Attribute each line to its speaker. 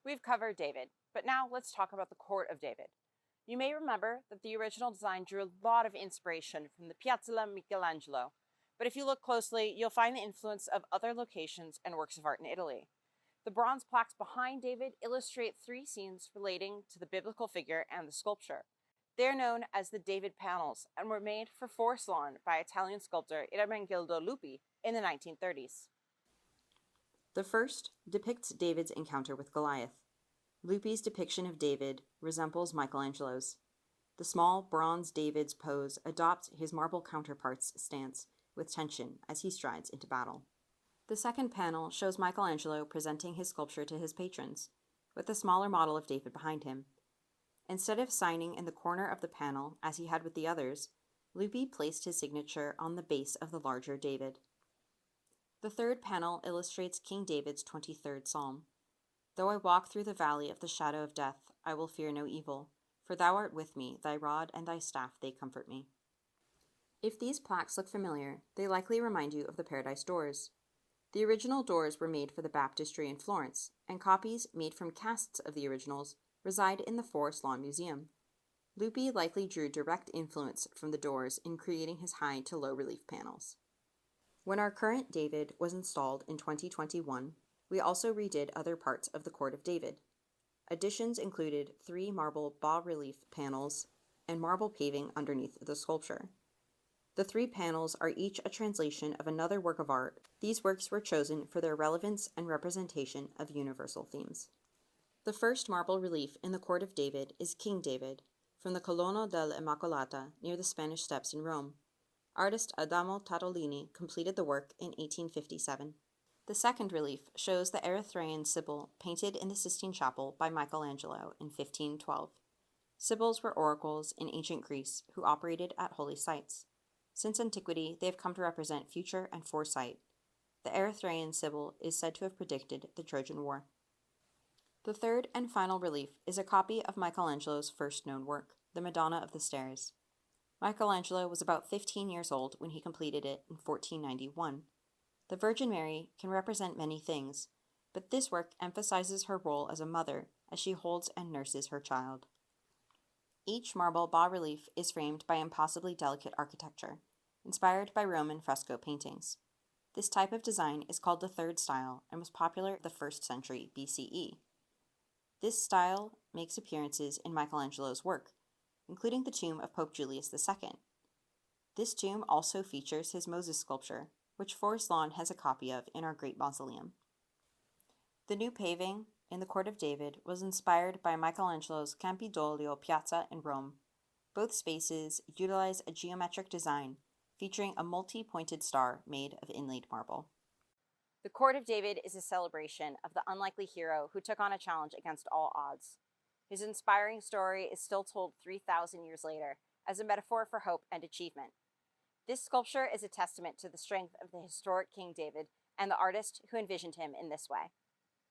Speaker 1: We've covered David, but now let's talk about the court of David. You may remember that the original design drew a lot of inspiration from the Piazza Michelangelo, but if you look closely, you'll find the influence of other locations and works of art in Italy. The bronze plaques behind David illustrate three scenes relating to the biblical figure and the sculpture. They are known as the David panels and were made for Forest Lawn by Italian sculptor Michelangelo Lupi in the 1930s.
Speaker 2: The first depicts David's encounter with Goliath. Lupi's depiction of David resembles Michelangelo's. The small bronze David's pose adopts his marble counterpart's stance with tension as he strides into battle. The second panel shows Michelangelo presenting his sculpture to his patrons, with a smaller model of David behind him. Instead of signing in the corner of the panel as he had with the others, Lupi placed his signature on the base of the larger David. The third panel illustrates King David's 23rd Psalm. Though I walk through the valley of the shadow of death, I will fear no evil, for thou art with me, thy rod and thy staff, they comfort me. If these plaques look familiar, they likely remind you of the Paradise Doors. The original doors were made for the baptistry in Florence, and copies made from casts of the originals reside in the Forest Lawn Museum. Lupi likely drew direct influence from the doors in creating his high to low relief panels. When our current David was installed in 2021, we also redid other parts of the Court of David. Additions included 3 marble bas-relief panels and marble paving underneath the sculpture. The 3 panels are each a translation of another work of art. These works were chosen for their relevance and representation of universal themes. The first marble relief in the Court of David is King David, from the Colonna dell'Immacolata near the Spanish Steps in Rome. Artist Adamo Tattolini completed the work in 1857. The second relief shows the Erythraean Sibyl painted in the Sistine Chapel by Michelangelo in 1512. Sibyls were oracles in ancient Greece who operated at holy sites. Since antiquity, they have come to represent future and foresight. The Erythraean Sibyl is said to have predicted the Trojan War. The third and final relief is a copy of Michelangelo's first known work, the Madonna of the Stairs. Michelangelo was about 15 years old when he completed it in 1491. The Virgin Mary can represent many things, but this work emphasizes her role as a mother as she holds and nurses her child. Each marble bas-relief is framed by impossibly delicate architecture, inspired by Roman fresco paintings. This type of design is called the Third Style and was popular in the 1st century BCE. This style makes appearances in Michelangelo's work, including the tomb of Pope Julius II. This tomb also features his Moses sculpture, which Forest Lawn has a copy of in our Great Mausoleum. The new paving in the Court of David was inspired by Michelangelo's Campidoglio Piazza in Rome. Both spaces utilize a geometric design featuring a multi-pointed star made of inlaid marble.
Speaker 1: The Court of David is a celebration of the unlikely hero who took on a challenge against all odds. His inspiring story is still told 3,000 years later as a metaphor for hope and achievement. This sculpture is a testament to the strength of the historic King David and the artist who envisioned him in this way.